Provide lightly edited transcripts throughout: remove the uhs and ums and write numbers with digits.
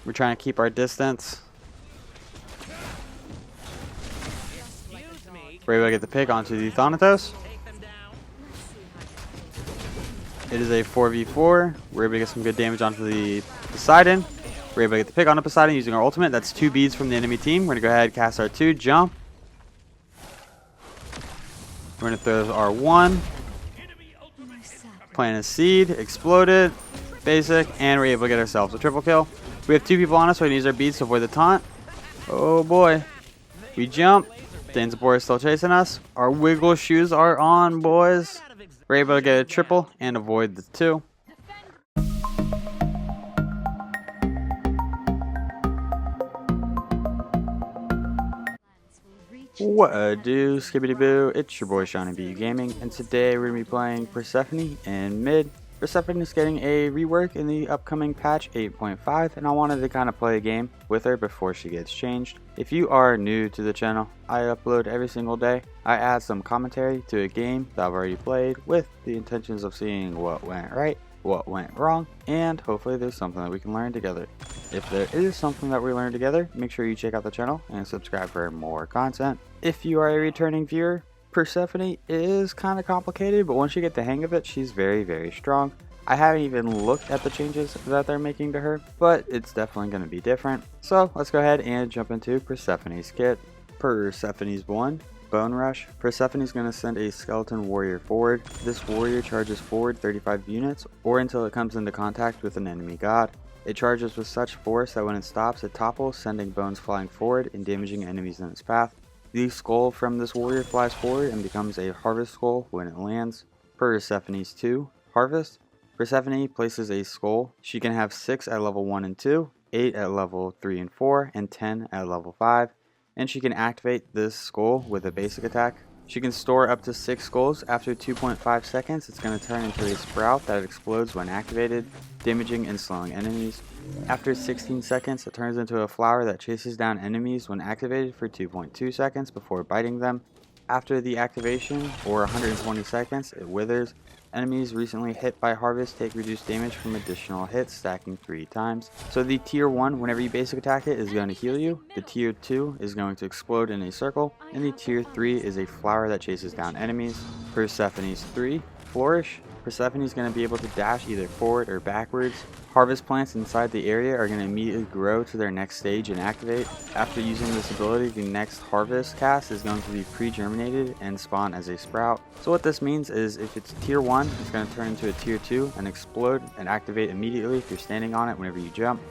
We're trying to keep our distance. We're able to get the pick onto the Thanatos. It is a 4v4. We're able to get some good damage onto the Poseidon. We're able to get the pick on the Poseidon using our ultimate. That's 2 beads from the enemy team. We're going to go ahead and cast our 2, jump. We're going to throw our 1. Plant a seed, exploded, basic, and we're able to get ourselves a triple kill. We have 2 people on us, so we can use our beads to avoid the taunt. Oh boy. We jump. Danzapor is still chasing us. Our wiggle shoes are on, boys. We're able to get a triple and avoid the 2. What do, skibbity boo, it's your boy Shawnee BU Gaming, and today we're going to be playing Persephone in mid. Persephone is getting a rework in the upcoming patch 8.5, and I wanted to kind of play a game with her before she gets changed. If you are new to the channel, I upload every single day. I add some commentary to a game that I've already played with the intentions of seeing what went right, what went wrong, and hopefully there's something that we can learn together. If there is something that we learn together, make sure you check out the channel and subscribe for more content. If you are a returning viewer, Persephone is kind of complicated, but once you get the hang of it, she's very, very strong. I haven't even looked at the changes that they're making to her, but it's definitely going to be different. So let's go ahead and jump into Persephone's kit. Persephone's 1. Bone Rush. Persephone is going to send a skeleton warrior forward. This warrior charges forward 35 units or until it comes into contact with an enemy god. It charges with such force that when it stops, it topples, sending bones flying forward and damaging enemies in its path. The skull from this warrior flies forward and becomes a harvest skull when it lands. Persephone's 2. Harvest. Persephone places a skull. She can have 6 at level 1 and 2, 8 at level 3 and 4, and 10 at level 5. And she can activate this skull with a basic attack. She can store up to 6 skulls. After 2.5 seconds, it's going to turn into a sprout that explodes when activated, damaging and slowing enemies. After 16 seconds, it turns into a flower that chases down enemies when activated for 2.2 seconds before biting them. After the activation, or 120 seconds, it withers. Enemies recently hit by Harvest take reduced damage from additional hits, stacking 3 times. So the tier 1, whenever you basic attack it, is going to heal you. The tier 2 is going to explode in a circle. And the tier 3 is a flower that chases down enemies. Persephone's 3, Flourish. Persephone is going to be able to dash either forward or backwards. Harvest plants inside the area are going to immediately grow to their next stage and activate. After using this ability, the next harvest cast is going to be pre-germinated and spawn as a sprout. So what this means is if it's tier 1, it's going to turn into a tier 2 and explode and activate immediately if you're standing on it whenever you jump.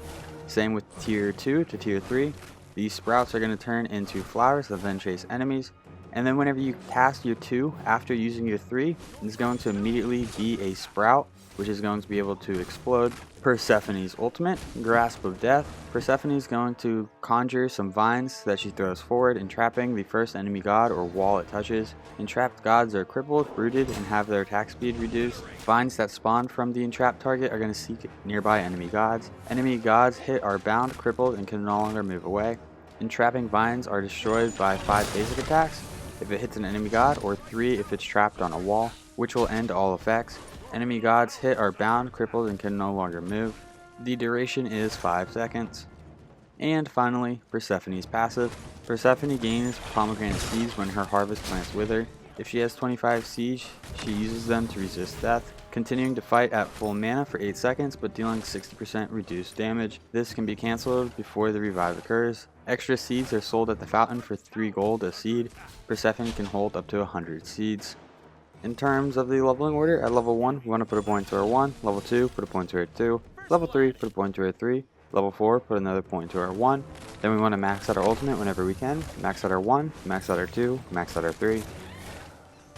Same with tier 2 to tier 3. These sprouts are going to turn into flowers that then chase enemies. And then whenever you cast your 2 after using your 3, it's going to immediately be a sprout, which is going to be able to explode. Persephone's ultimate, Grasp of Death. Persephone is going to conjure some vines that she throws forward, entrapping the first enemy god or wall it touches. Entrapped gods are crippled, rooted, and have their attack speed reduced. Vines that spawn from the entrapped target are going to seek nearby enemy gods. Enemy gods hit are bound, crippled, and can no longer move away. Entrapping vines are destroyed by 5 basic attacks if it hits an enemy god, or 3 if it's trapped on a wall, which will end all effects. Enemy gods hit are bound, crippled, and can no longer move. The duration is 5 seconds. And finally, Persephone's passive. Persephone gains pomegranate seeds when her harvest plants wither. If she has 25 siege, she uses them to resist death, continuing to fight at full mana for 8 seconds but dealing 60% reduced damage. This can be cancelled before the revive occurs. Extra seeds are sold at the fountain for 3 gold a seed. Persephone can hold up to 100 seeds. In terms of the leveling order, at level 1, we want to put a point to our 1, level 2, put a point to our 2, level 3, put a point to our 3, level 4, put another point to our 1. Then we want to max out our ultimate whenever we can, max out our 1, max out our 2, max out our 3.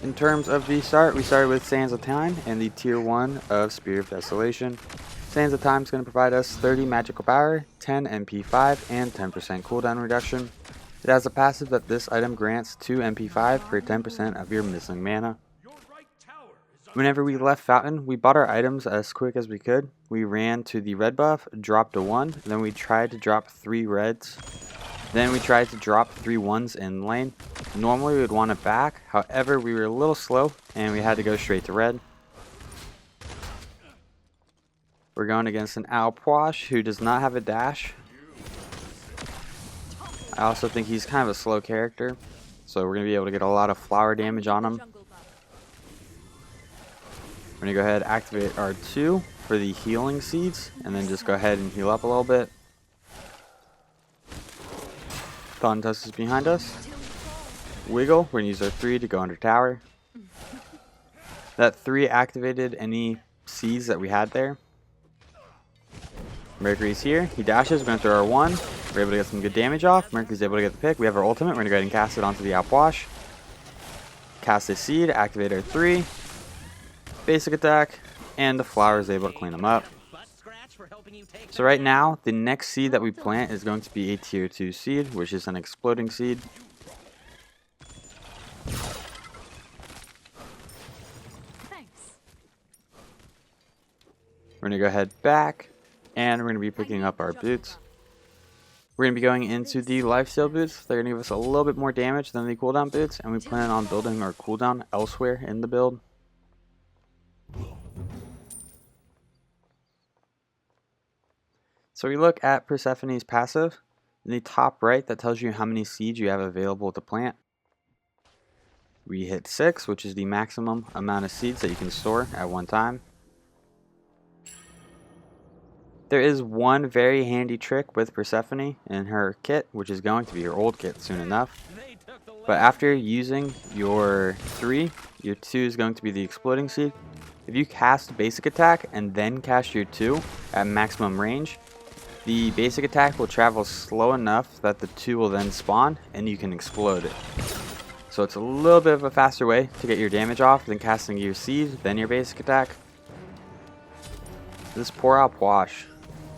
In terms of the start, we started with Sands of Time and the tier 1 of Spear of Desolation. Sands of Time is going to provide us 30 magical power, 10 MP5, and 10% cooldown reduction. It has a passive that this item grants 2 MP5 for 10% of your missing mana. Whenever we left Fountain, we bought our items as quick as we could. We ran to the red buff, dropped a 1, then we tried to drop 3 reds. Then we tried to drop 3 1s in lane. Normally we would want it back, however we were a little slow and we had to go straight to red. We're going against an Alpoash who does not have a dash. I also think he's kind of a slow character, so we're going to be able to get a lot of flower damage on him. We're going to go ahead and activate our 2 for the healing seeds, and then just go ahead and heal up a little bit. Thanatos is behind us. Wiggle, we're going to use our 3 to go under tower. That 3 activated any seeds that we had there. Mercury's here. He dashes. We're going to throw our 1. We're able to get some good damage off. Mercury's able to get the pick. We have our ultimate. We're going to go ahead and cast it onto the outwash. Cast a seed. Activate our 3. Basic attack. And the flower is able to clean them up. So right now, the next seed that we plant is going to be a tier 2 seed, which is an exploding seed. We're going to go ahead back, and we're going to be picking up our boots. We're going to be going into the lifesteal boots. They're going to give us a little bit more damage than the cooldown boots, and we plan on building our cooldown elsewhere in the build. So we look at Persephone's passive. In the top right, that tells you how many seeds you have available to plant. We hit 6, which is the maximum amount of seeds that you can store at one time. There is one very handy trick with Persephone in her kit, which is going to be her old kit soon enough. But after using your 3, your 2 is going to be the exploding seed. If you cast basic attack and then cast your 2 at maximum range, the basic attack will travel slow enough that the 2 will then spawn and you can explode it. So it's a little bit of a faster way to get your damage off than casting your seed, then your basic attack. This poor Outwash,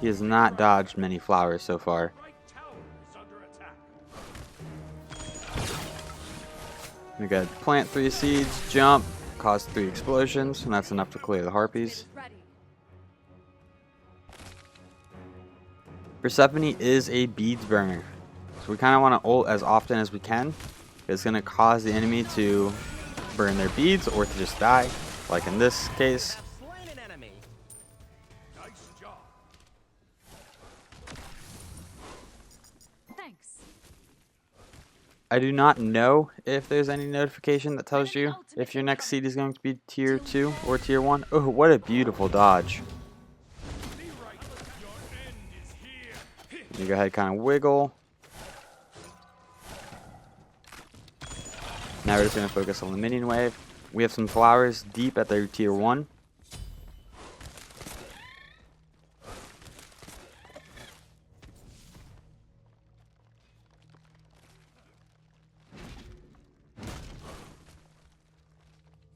he has not dodged many flowers so far. We got plant 3 seeds, jump, cause 3 explosions, and that's enough to clear the harpies. Persephone is a beads burner, so we kind of want to ult as often as we can. It's going to cause the enemy to burn their beads or to just die, like in this case. I do not know if there's any notification that tells you if your next seed is going to be tier 2 or tier 1. Oh, what a beautiful dodge. You go ahead, kind of wiggle. Now we're just going to focus on the minion wave. We have some flowers deep at their tier 1.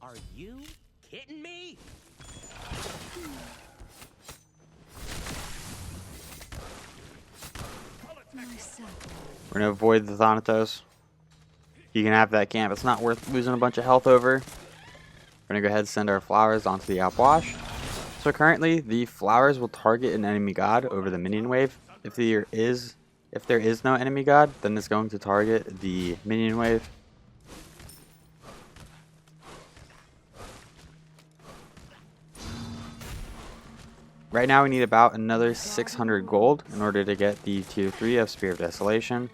Are you kidding me? We're going to avoid the Thanatos. You can have that camp. It's not worth losing a bunch of health over. We're going to go ahead and send our flowers onto the outwash. So currently, the flowers will target an enemy god over the minion wave. If there is no enemy god, then it's going to target the minion wave. Right now we need about another 600 gold in order to get the tier 3 of Spear of Desolation.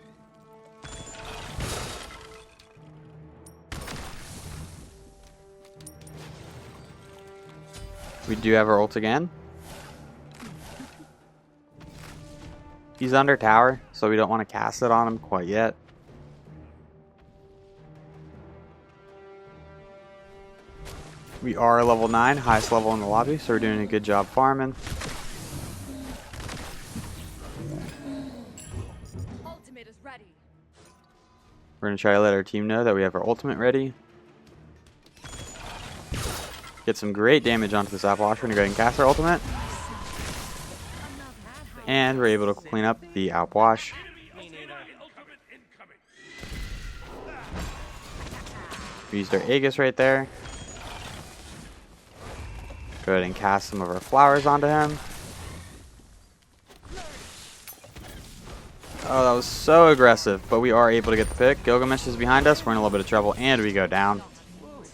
We do have our ult again. He's under tower, so we don't want to cast it on him quite yet. We are level 9, highest level in the lobby, so we're doing a good job farming. Ultimate is ready. We're going to try to let our team know that we have our ultimate ready. Get some great damage onto this outwash. We're going to go ahead and cast our ultimate. And we're able to clean up the outwash. We used our Aegis right there. Go ahead and cast some of our flowers onto him. Oh, that was so aggressive, but we are able to get the pick. Gilgamesh is behind us. We're in a little bit of trouble, and we go down.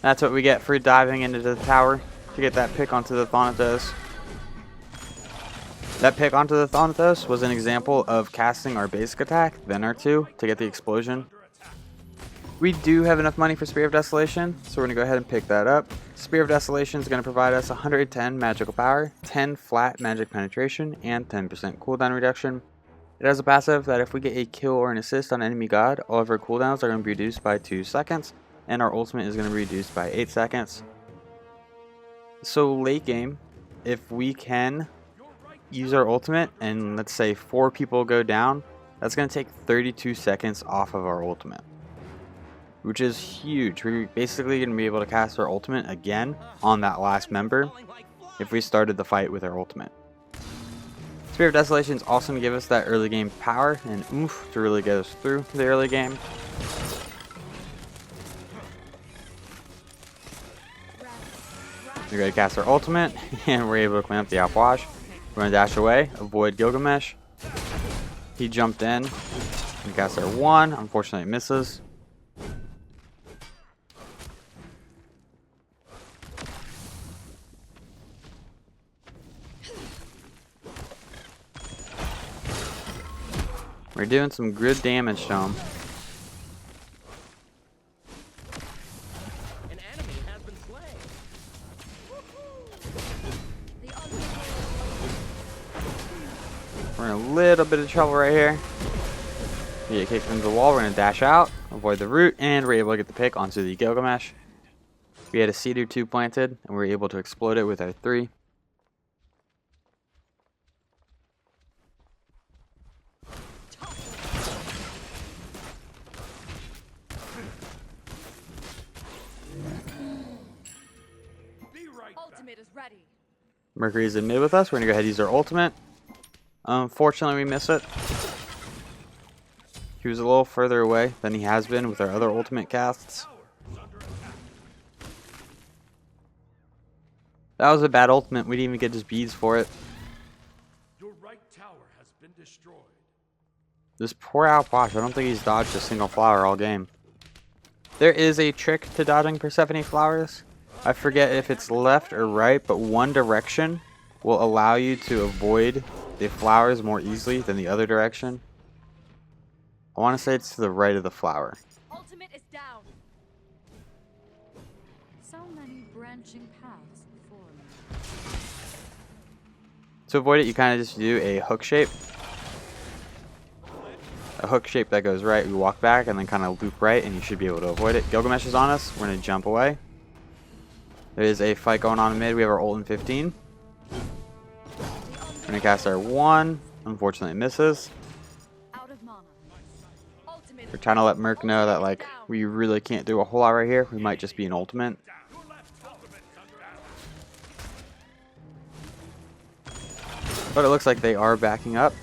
That's what we get for diving into the tower to get that pick onto the Thanatos. That pick onto the Thanatos was an example of casting our basic attack, then R2, to get the explosion. We do have enough money for Spear of Desolation, so we're going to go ahead and pick that up. Spear of Desolation is going to provide us 110 magical power, 10 flat magic penetration, and 10% cooldown reduction. It has a passive that if we get a kill or an assist on enemy god, all of our cooldowns are going to be reduced by 2 seconds, and our ultimate is going to be reduced by 8 seconds. So late game, if we can use our ultimate and let's say 4 people go down, that's going to take 32 seconds off of our ultimate, which is huge. We're basically going to be able to cast our ultimate again on that last member if we started the fight with our ultimate. Spear of Desolation is also going to give us that early game power and oomph to really get us through the early game. We're going to cast our ultimate and we're able to clean up the outwash. We're going to dash away, avoid Gilgamesh. He jumped in. We cast our 1, unfortunately it misses. We're doing some good damage to him. An enemy has been slain. We're in a little bit of trouble right here. We get kicked into the wall. We're going to dash out, avoid the root, and we're able to get the pick onto the Gilgamesh. We had a seed or 2 planted, and we were able to explode it with our 3. Ultimate is ready. Mercury's in mid with us. We're going to go ahead and use our ultimate. Unfortunately, we miss it. He was a little further away than he has been with our other ultimate casts. That was a bad ultimate. We didn't even get his beads for it. Your right tower has been destroyed. This poor outwash. I don't think he's dodged a single flower all game. There is a trick to dodging Persephone flowers. I forget if it's left or right, but one direction will allow you to avoid the flowers more easily than the other direction. I want to say it's to the right of the flower. Ultimate is down. So many branching paths before me. To avoid it, you kind of just do a hook shape. A hook shape that goes right, we walk back and then kind of loop right, and you should be able to avoid it. Gilgamesh is on us. We're going to jump away. There is a fight going on in mid. We have our ult in 15. We're going to cast our 1. Unfortunately, it misses. Out of mana. Ultimate We're trying to let Merc know that, like, we really can't do a whole lot right here. We might just be an ultimate. But it looks like they are backing up.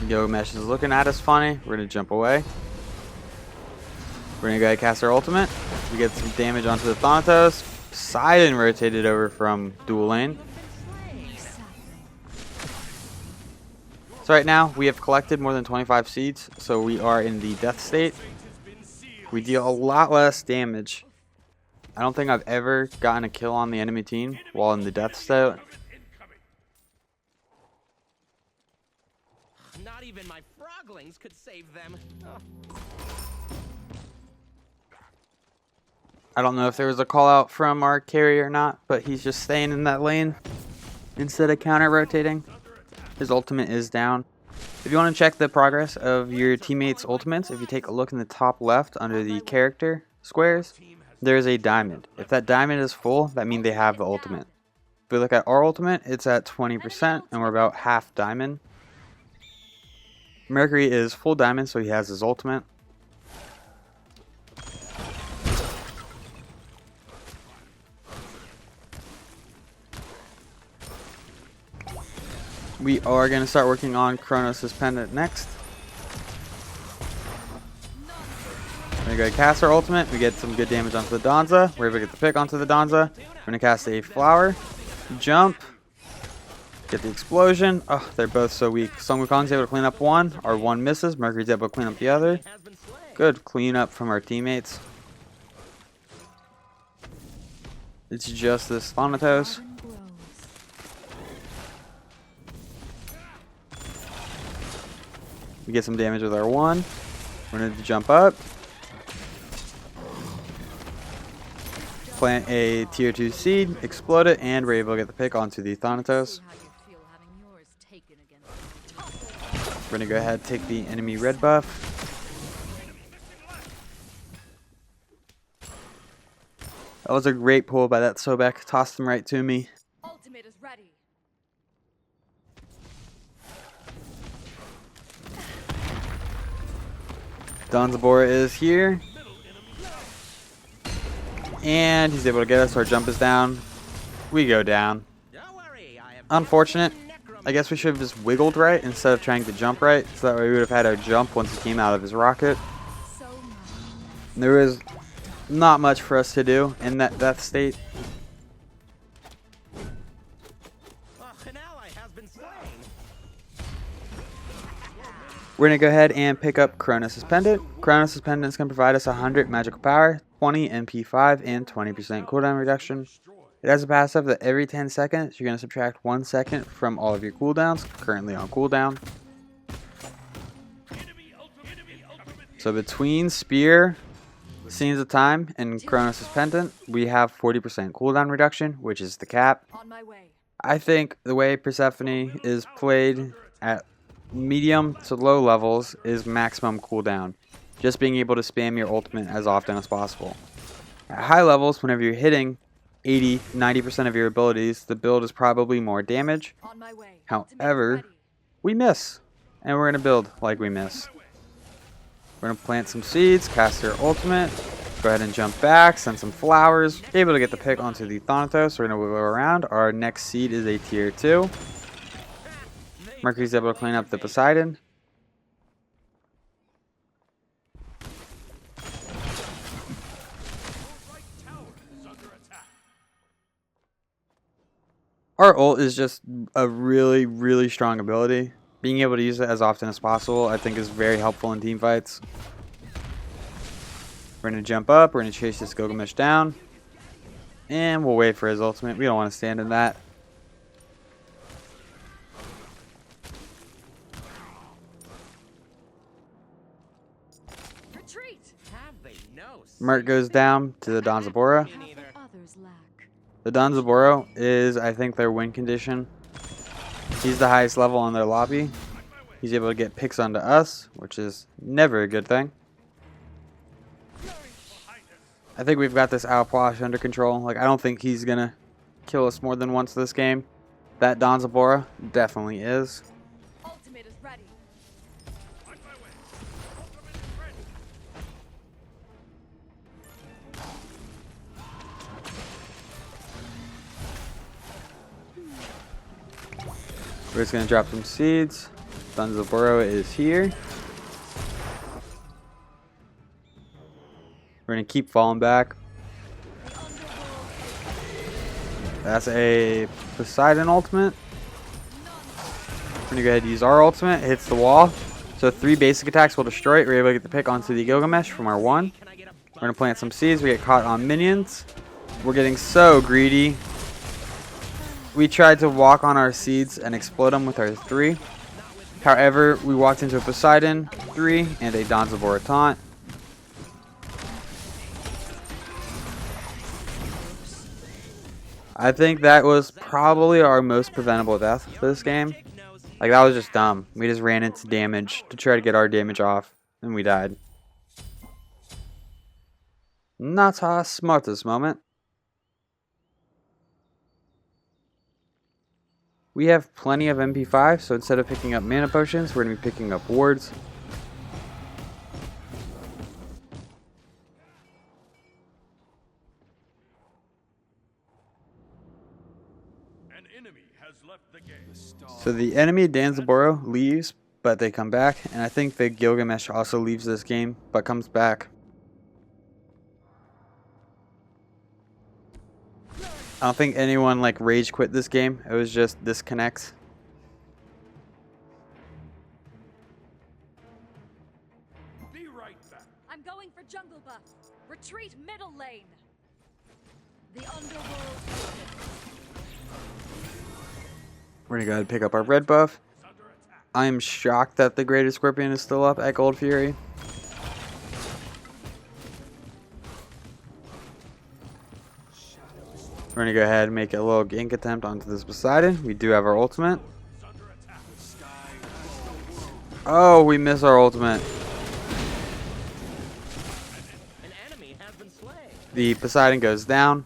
Gilgamesh is looking at us funny. We're going to jump away. We're going to go ahead and cast our ultimate. We get some damage onto the Thanatos. Poseidon rotated over from dual lane. So right now, we have collected more than 25 seeds, so we are in the death state. We deal a lot less damage. I don't think I've ever gotten a kill on the enemy team while in the death state. Not even my froglings could save them. Oh. I don't know if there was a call out from our carry or not, but he's just staying in that lane instead of counter rotating. His ultimate is down. If you want to check the progress of your teammates' ultimates, if you take a look in the top left under the character squares, there is a diamond. If that diamond is full, that means they have the ultimate. If we look at our ultimate, it's at 20% and we're about half diamond. Mercury is full diamond, so he has his ultimate. We are going to start working on Chronos' Pendant next. We're going to go cast our ultimate. We get some good damage onto the Donza. We're able to get the pick onto the Donza. We're going to cast a flower. Jump. Get the explosion. Oh, they're both so weak. Sun Wukong's able to clean up 1. Our 1 misses. Mercury's able to clean up the other. Good clean up from our teammates. It's just this Thanatos. Garden grows. We get some damage with our 1. We're going to jump up. Plant a tier 2 seed, explode it, and Reaver will get the pick onto the Thanatos. See how you feel having yours taken against We're going to go ahead and take the enemy red buff. That was a great pull by that Sobek. Tossed him right to me. ultimate is ready. Danzabora is here. And he's able to get us. Our jump is down. We go down. Don't worry, I have Unfortunate. necromancy. I guess we should have just wiggled right instead of trying to jump right. So that way we would have had our jump once he came out of his rocket. So much. There was not much for us to do in that state. An ally has been slain. We're going to go ahead and pick up Chronos' Pendant. Chronos' Pendant is going to provide us 100 magical power, 20 MP5, and 20% cooldown reduction. It has a passive that every 10 seconds, you're going to subtract 1 second from all of your cooldowns, currently on cooldown. So between Spear, Scenes of Time, and Chronos' Pendant, we have 40% cooldown reduction, which is the cap. On my way. I think the way Persephone is played at medium to low levels is maximum cooldown. Just being able to spam your ultimate as often as possible. At high levels, whenever you're hitting 80-90% of your abilities, the build is probably more damage. On my way. However, we miss. And we're going to build like we miss. We're going to plant some seeds, cast our ultimate, go ahead and jump back, send some flowers. Able to get the pick onto the Thanatos. We're going to wiggle around. Our next seed is a tier 2. Mercury's able to clean up the Poseidon. Our ult is just a really, really strong ability. Being able to use it as often as possible, I think, is very helpful in team fights. We're going to jump up. We're going to chase this Gilgamesh down. And we'll wait for his ultimate. We don't want to stand in that. Retreat. Have they no Mert goes down to the Danzabora. Me neither. Others lack. The Danzaboro is, I think, their win condition. He's the highest level on their lobby. He's able to get picks onto us, which is never a good thing. I think we've got this Outwash under control. Like, I don't think he's going to kill us more than once this game. That Danzabora definitely is. Ultimate is ready. We're just going to drop some seeds. Danzaboro is here. We're going to keep falling back. That's a Poseidon ultimate. We're going to go ahead and use our ultimate. It hits the wall. So 3 basic attacks will destroy it. We're able to get the pick onto the Gilgamesh from our 1. Can I get a We're going to plant some seeds. We get caught on minions. We're getting so greedy. We tried to walk on our seeds and explode them with our 3. However, we walked into a Poseidon 3 and a Danzabora taunt. I think that was probably our most preventable death this game. Like, that was just dumb. We just ran into damage to try to get our damage off, and we died. Not our smartest moment. We have plenty of MP5, so instead of picking up mana potions, we're going to be picking up wards. An enemy has left the game. So the enemy Danzaboro leaves, but they come back, and I think the Gilgamesh also leaves this game, but comes back. I don't think anyone like rage quit this game. It was just disconnects. Be right back. I'm going for jungle buff. Retreat middle lane. The underworld We're gonna go ahead and pick up our red buff. I am shocked that the Greater Scorpion is still up at Gold Fury. We're gonna go ahead and make a little gank attempt onto this Poseidon. We do have our ultimate. Oh, we miss our ultimate. An enemy has been slain. The Poseidon goes down.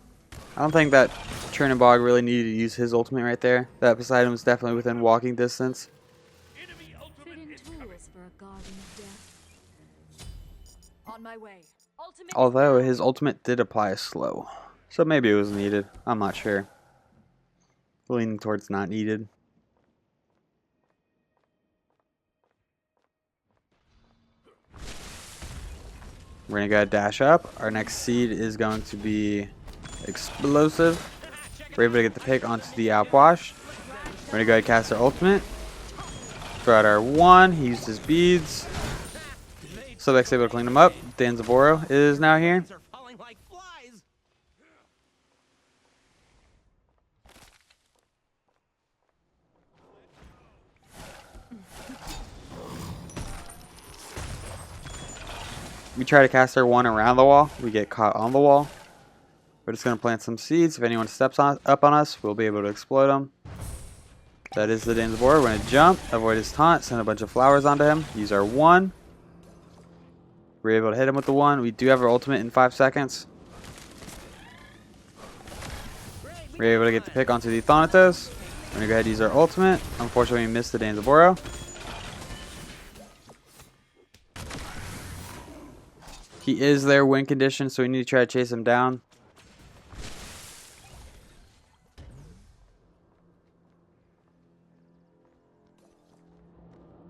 I don't think that Chernobog really needed to use his ultimate right there. That Poseidon was definitely within walking distance. Fitting tools for a garden of death. On my way. Ultimate Although his ultimate did apply a slow. So maybe it was needed. I'm not sure. Leaning towards not needed. We're going to go dash up. Our next seed is going to be Explosive. We're able to get the pick onto the Outwash. We're going to go ahead and cast our ultimate. Throw out our 1. He used his beads. Sobek's able to clean him up. Danzaboro is now here. Are falling like flies. We try to cast our 1 around the wall. We get caught on the wall. We're just going to plant some seeds. If anyone steps up on us, we'll be able to explode them. That is the Danzaboro. We're going to jump, avoid his taunt, send a bunch of flowers onto him. Use our 1. We're able to hit him with the 1. We do have our ultimate in 5 seconds. We're able to get the pick onto the Thanatos. We're going to go ahead and use our ultimate. Unfortunately, we missed the Danzaboro. He is their win condition, so we need to try to chase him down.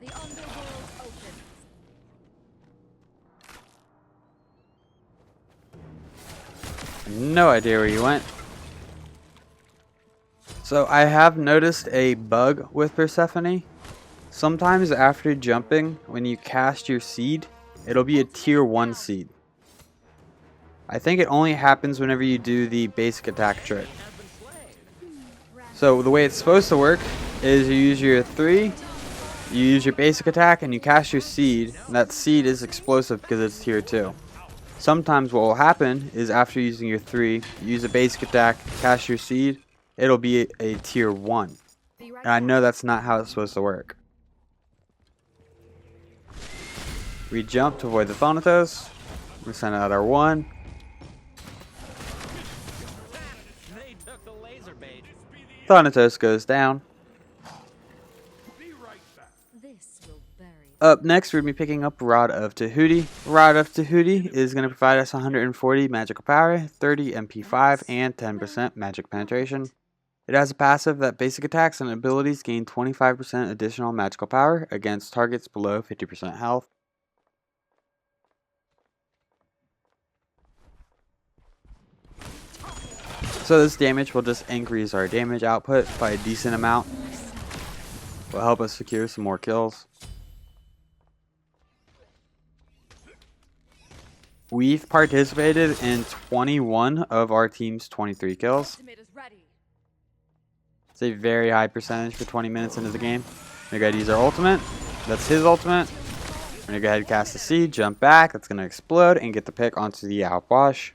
The underworld opens. No idea where you went. So I have noticed a bug with Persephone. Sometimes after jumping, when you cast your seed, it'll be a tier 1 seed. I think it only happens whenever you do the basic attack trick. So the way it's supposed to work is you use your 3, you use your basic attack, and you cast your seed. And that seed is explosive because it's tier 2. Sometimes what will happen is after using your 3, you use a basic attack, cast your seed, it'll be a tier 1. And I know that's not how it's supposed to work. We jump to avoid the Thanatos. We send out our 1. They took the laser bait. Thanatos goes down. This will bury. Up next, we're going to be picking up Rod of Tahuti. Rod of Tahuti is going to provide us 140 magical power, 30 MP5, and 10% magic penetration. It has a passive that basic attacks and abilities gain 25% additional magical power against targets below 50% health. So this damage will just increase our damage output by a decent amount. Will help us secure some more kills. We've participated in 21 of our team's 23 kills. Ultimate is ready. It's a very high percentage for 20 minutes into the game. We're going to use our ultimate. That's his ultimate. We're going to go ahead and cast the seed, jump back. That's going to explode and get the pick onto the Outwash.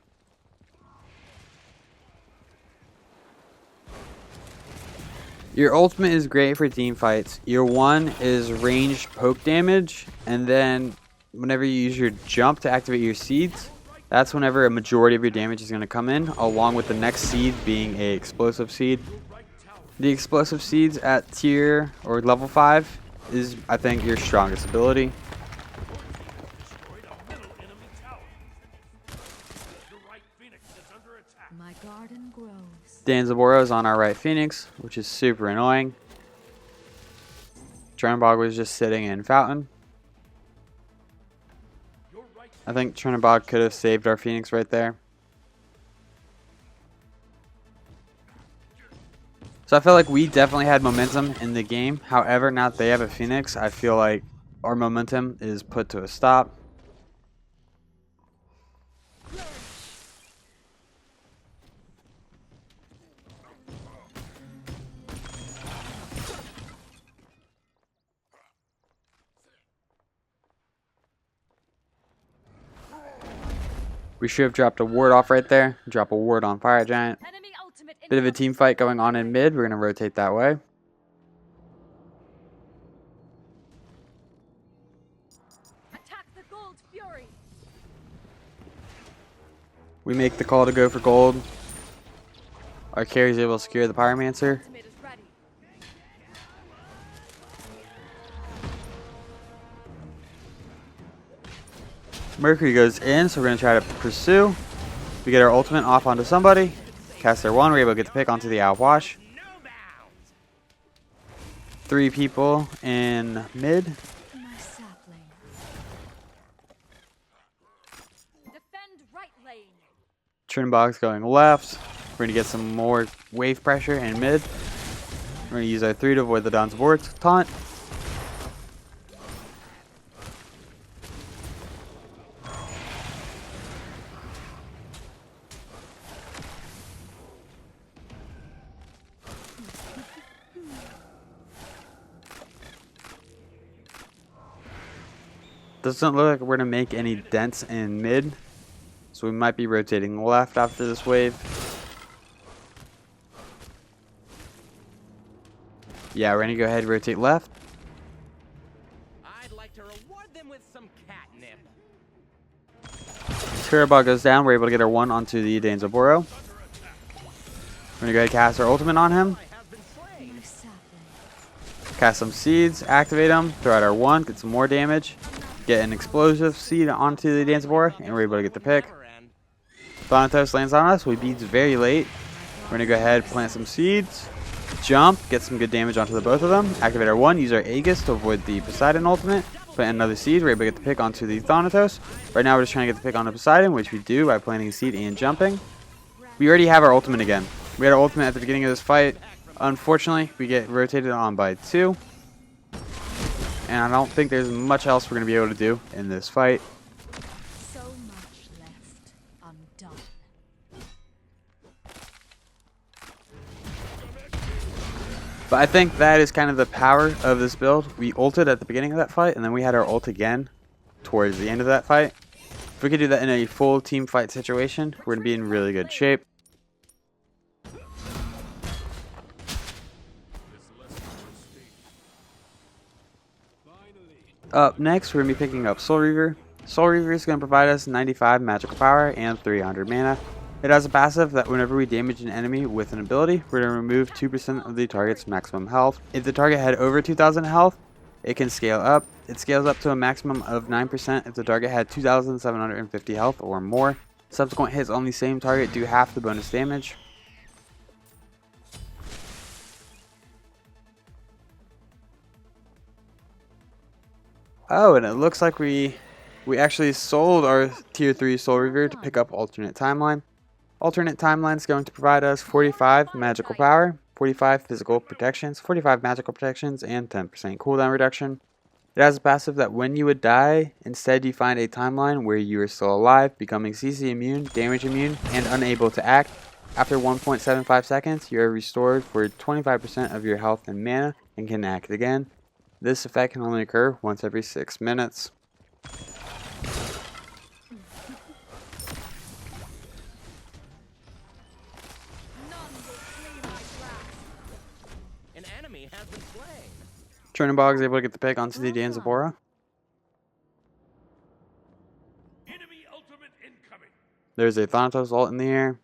Your ultimate is great for team fights. Your 1 is ranged poke damage, and then whenever you use your jump to activate your seeds, that's whenever a majority of your damage is going to come in, along with the next seed being a explosive seed. The explosive seeds at tier or level 5 is, I think, your strongest ability. My garden grows. Danzaboro is on our right Phoenix, which is super annoying. Chernobog was just sitting in Fountain. I think Chernobog could have saved our Phoenix right there. So I feel like we definitely had momentum in the game. However, now that they have a Phoenix, I feel like our momentum is put to a stop. We should have dropped a ward off right there. Drop a ward on Fire Giant. Enemy ultimate Bit of a team fight going on in mid. We're going to rotate that way. Attack the gold fury. We make the call to go for gold. Our carry is able to secure the Pyromancer. Ultimate is ready. Mercury goes in, so we're going to try to pursue. We get our ultimate off onto somebody. Cast their one. We're able to get the pick onto the Outwash. No bounds. 3 people in mid. My sapling. Defend right lane. Trin box going left. We're going to get some more wave pressure in mid. We're going to use our 3 to avoid the Dawn's Ward taunt. Doesn't look like we're going to make any dents in mid. So we might be rotating left after this wave. Yeah, we're going to go ahead and rotate left. I'd like to reward them with some catnip. Turbo goes down. We're able to get our 1 onto the Danzoboro. We're going to go ahead and cast our ultimate on him. I have been slain. My sapling. Cast some seeds, activate them, throw out our 1, get some more damage. Get an explosive seed onto the Danzoboro, and we're able to get the pick. Never end. Thanatos lands on us. We beats very late. We're going to go ahead, plant some seeds, jump, get some good damage onto the both of them. Activate our 1, use our Aegis to avoid the Poseidon ultimate. Plant another seed. We're able to get the pick onto the Thanatos. Right now we're just trying to get the pick onto Poseidon, which we do by planting a seed and jumping. We already have our ultimate again. We had our ultimate at the beginning of this fight. Unfortunately, we get rotated on by 2. And I don't think there's much else we're going to be able to do in this fight. So much left undone. But I think that is kind of the power of this build. We ulted at the beginning of that fight, and then we had our ult again towards the end of that fight. If we could do that in a full team fight situation, we're going to be in really good shape. Up next, we're going to be picking up Soul Reaver. Soul Reaver is going to provide us 95 magical power and 300 mana. It has a passive that whenever we damage an enemy with an ability, we're going to remove 2% of the target's maximum health. If the target had over 2,000 health, it can scale up. It scales up to a maximum of 9% if the target had 2,750 health or more. Subsequent hits on the same target do half the bonus damage. Oh, and it looks like we actually sold our tier 3 Soul Reaver to pick up Alternate Timeline. Alternate Timeline is going to provide us 45 magical power, 45 physical protections, 45 magical protections, and 10% cooldown reduction. It has a passive that when you would die, instead you find a timeline where you are still alive, becoming CC immune, damage immune, and unable to act. After 1.75 seconds, you are restored for 25% of your health and mana and can act again. This effect can only occur once every 6 minutes. An enemy has been slain. Chernobog is able to get the pick onto the Danzoboro. Enemy ultimate incoming. There's a Thanatos ult in the air.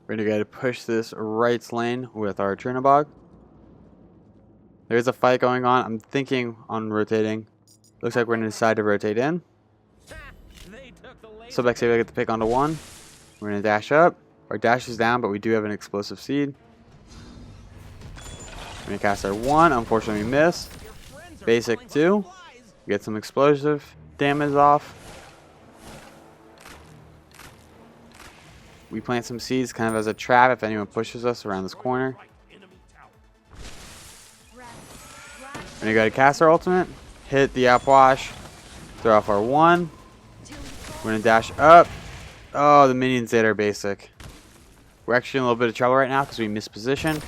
We're going to go to push this right lane with our Chernobog. There's a fight going on. I'm thinking on rotating. Looks like we're going to decide to rotate in. They took the laser. Subx able to get the pick onto 1. We're going to dash up. Our dash is down, but we do have an explosive seed. We're going to cast our 1. Unfortunately, we missed. Your friends are Basic falling 2. like flies. Get some explosive damage off. We plant some seeds kind of as a trap if anyone pushes us around this corner. Right enemy tower. We're going to go to cast our ultimate. Hit the Outwash. Throw off our 1. We're going to dash up. Oh, the minions did our basic. We're actually in a little bit of trouble right now because we missed position.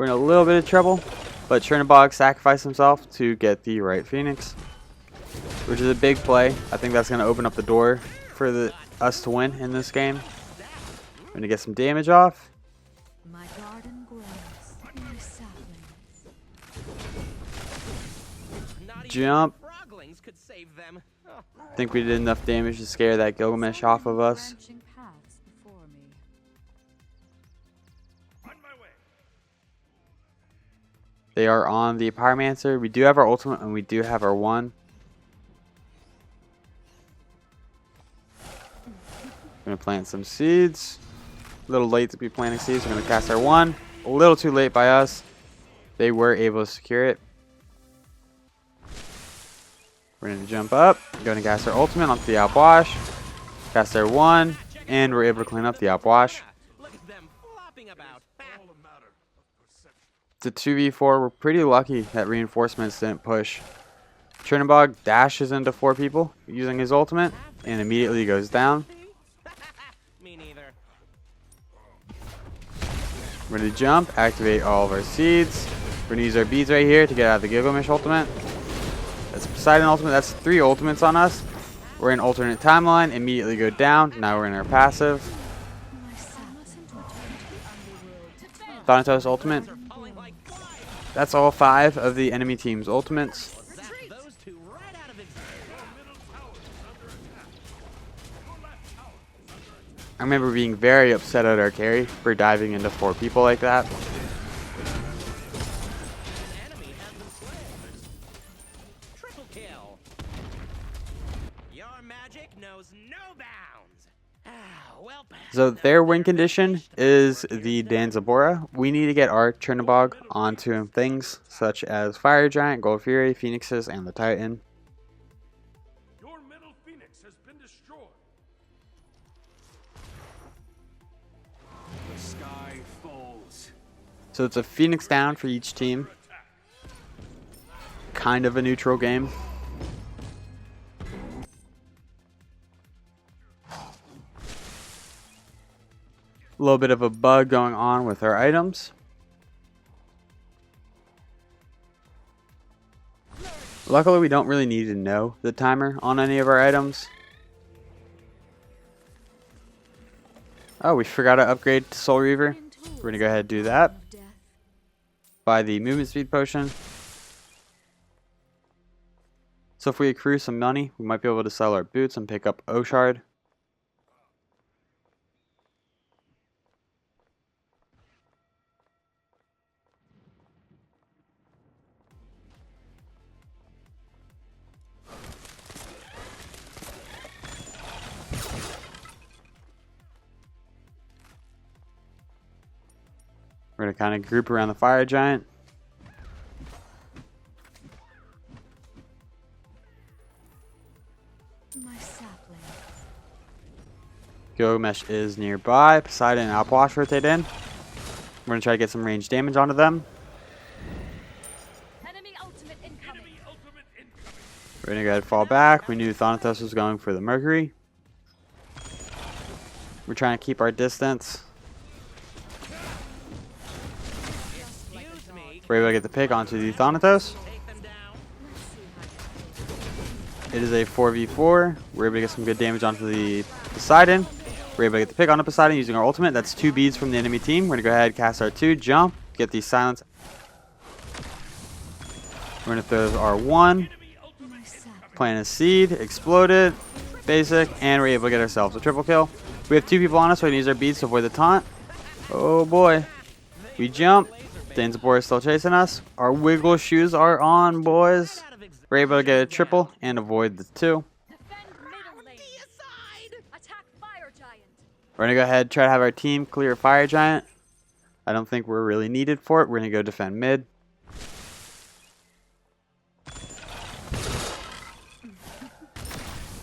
we're in a little bit of trouble. But Chernobog sacrificed himself to get the right Phoenix, which is a big play. I think that's going to open up the door for us to win in this game. We're going to get some damage off. My garden grows. My saplings. Not even Jump. froglings could save them. Oh. I think we did enough damage to scare that Gilgamesh off of us. Branching paths before me. On my way. They are on the Pyromancer. We do have our ultimate and we do have our one. We're going to plant some seeds. A little late to be planting seeds. We're going to cast our one. A little too late by us. They were able to secure it. We're going to jump up. Going to cast our ultimate onto the outwash. Cast our one. And we're able to clean up the outwash. Look at them flopping about. All a matter of perception. It's a 2v4. We're pretty lucky that reinforcements didn't push. Chernobog dashes into 4 people using his ultimate and immediately goes down. Me neither. We're going to jump, activate all of our seeds. We're going to use our beads right here to get out of the Gilgamesh ultimate. That's Poseidon ultimate. That's 3 ultimates on us. We're in alternate timeline, immediately go down. Now we're in our passive. My saplings return to the underworld. Thanatos ultimate. They're falling like flies. That's all 5 of the enemy team's ultimates. Zap those two right out of existence. I remember being very upset at our carry for diving into 4 people like that. An enemy has been slain. Triple kill. Your magic knows no bounds. Well, So their win condition is the Danzabora. We need to get our Chernobog onto things such as Fire Giant, Gold Fury, Phoenixes, and the Titan. Your middle phoenix has been destroyed. The sky falls. So it's a Phoenix down for each team. Kind of a neutral game. A little bit of a bug going on with our items. Luckily, we don't really need to know the timer on any of our items. Oh, we forgot to upgrade to Soul Reaver. We're going to go ahead and do that. Of death. Buy the movement speed potion. So if we accrue some money, we might be able to sell our boots and pick up O-Shard. We're going to kind of group around the Fire Giant. My saplings. Gilgamesh is nearby. Poseidon and Outwash rotate in. We're going to try to get some range damage onto them. Enemy ultimate incoming. Ultimate incoming. We're going to go ahead and fall back. We knew Thanatos was going for the Mercury. We're trying to keep our distance. Excuse me. We're able to get the pick onto the Thanatos. Take them down. It is a 4v4. We're able to get some good damage onto the Poseidon. We're able to get the pick onto Poseidon using our ultimate. That's 2 beads from the enemy team. We're going to go ahead and cast our 2, jump, get the silence. We're going to throw our 1, My saplings. plant a seed, explode it, basic, and we're able to get ourselves a triple kill. We have 2 people on us, so we can use our beads to avoid the taunt. Oh boy. We jump. Danzabora is still chasing us. Our wiggle shoes are on, boys. Out of existence. We're able to get a triple and avoid the 2. Defend middle lane. Attack fire giant. We're going to go ahead and try to have our team clear Fire Giant. I don't think we're really needed for it. We're going to go defend mid.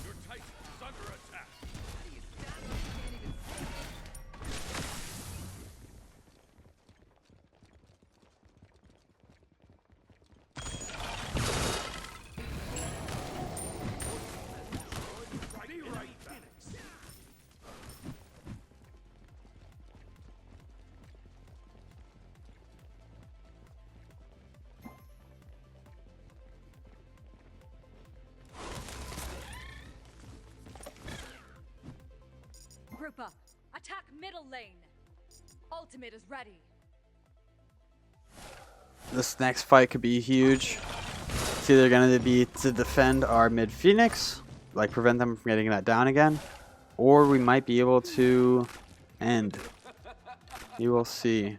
Your Titan is under attack. Be right back. Group up. Attack middle lane. Ultimate is ready. This next fight could be huge. It's either going to be to defend our mid Phoenix, like prevent them from getting that down again, or we might be able to end. You will see.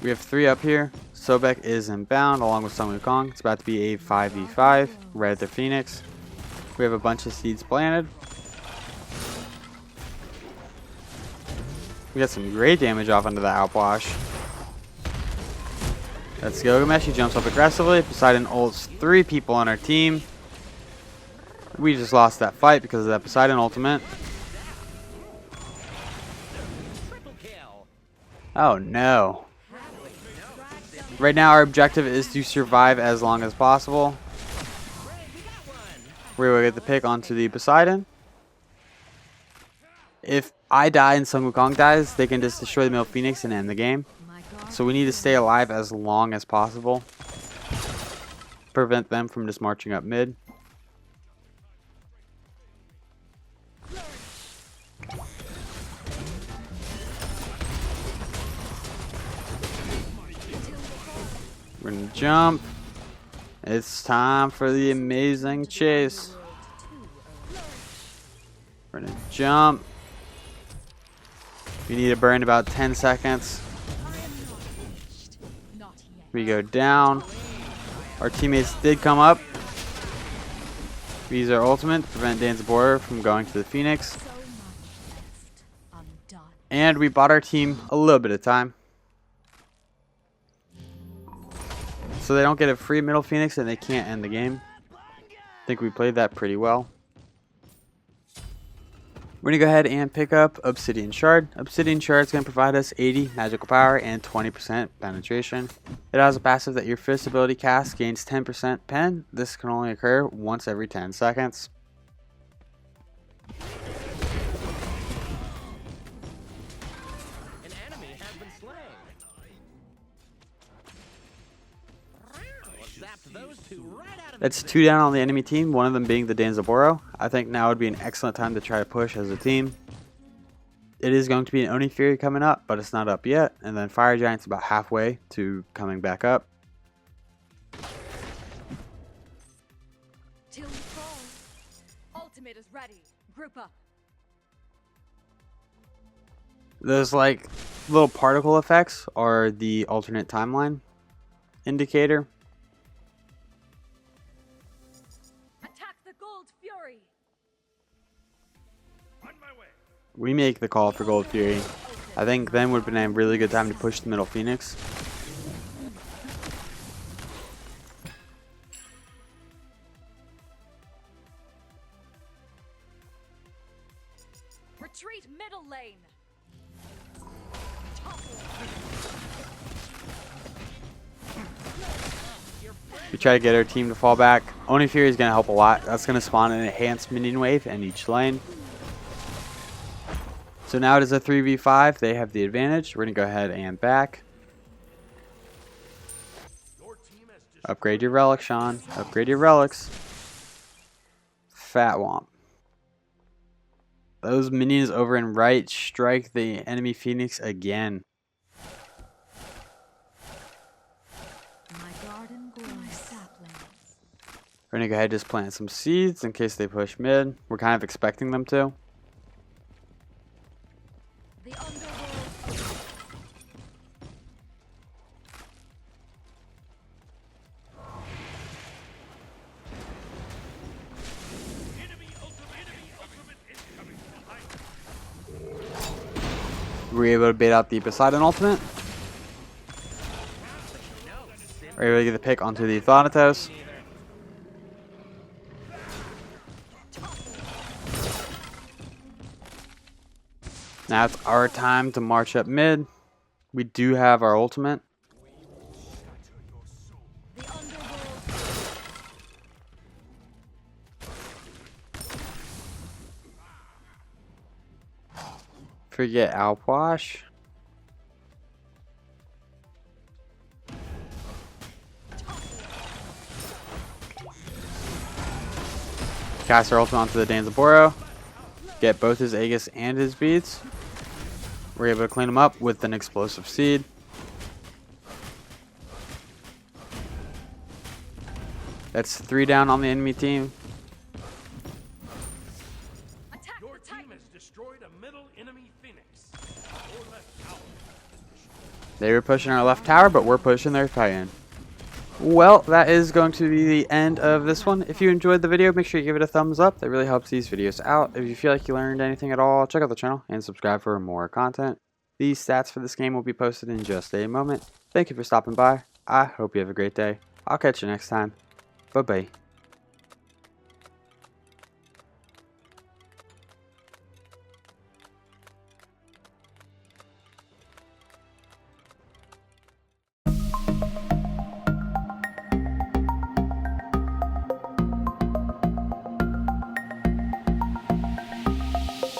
We have 3 up here. Sobek is inbound along with Sun Wukong. It's about to be a 5v5 right at the Phoenix. We have a bunch of seeds planted. We got some great damage off into the outwash. That's Gilgamesh. He jumps up aggressively. Poseidon ults 3 people on our team. We just lost that fight because of that Poseidon ultimate. Triple kill. Oh no. Right now our objective is to survive as long as possible. We're going to get the pick onto the Poseidon. If I die and Sun Wukong dies, they can just destroy the middle Phoenix and end the game. So we need to stay alive as long as possible. Prevent them from just marching up mid. We're gonna jump. It's time for the amazing chase. We're gonna jump. We need to burn about 10 seconds. We go down. Our teammates did come up. We use our ultimate to prevent Dan's border from going to the Phoenix. And we bought our team a little bit of time. So they don't get a free middle Phoenix and they can't end the game. I think we played that pretty well. We're going to go ahead and pick up Obsidian Shard. Obsidian Shard is going to provide us 80 magical power and 20% penetration. It has a passive that your fist ability cast gains 10% pen. This can only occur once every 10 seconds. An enemy has been slain. Zapped those 2 right out of That's 2 down on the enemy team, one of them being the Danzaboro. I think now would be an excellent time to try to push as a team. It is going to be an Oni Fury coming up, but it's not up yet. And then Fire Giant's about halfway to coming back up. Till we fall. Ultimate is ready. Group up. Those like little particle effects are the alternate timeline indicator. Attack the Gold Fury. On my way. We make the call for Gold Fury. I think then would have been a really good time to push the middle Phoenix. Retreat middle lane. We try to get our team to fall back. Oni Fury is going to help a lot. That's going to spawn an enhanced minion wave in each lane. So now it is a 3v5. They have the advantage. We're going to go ahead and back. Upgrade your relic, Sean. Upgrade your relics. Fat Womp. Those minions over and right strike the enemy Phoenix again. We're going to go ahead and just plant some seeds in case they push mid. We're kind of expecting them to. The underworld. We were able to bait out the Poseidon ultimate. We're able to get the pick onto the Thanatos. Now it's our time to march up mid. We do have our ultimate. The underworld. Forget Alpwash. Cast our ultimate onto the Danzaboro. Get both his Aegis and his beads. We're able to clean him up with an explosive seed. That's 3 down on the enemy team. Attack Your the team Titan. has destroyed a middle enemy Phoenix. Your left tower has been destroyed. They were pushing our left tower, but we're pushing their Titan. Well, that is going to be the end of this one. If you enjoyed the video, make sure you give it a thumbs up. That really helps these videos out. If you feel like you learned anything at all, check out the channel and subscribe for more content. These stats for this game will be posted in just a moment. Thank you for stopping by. I hope you have a great day. I'll catch you next time. Bye-bye.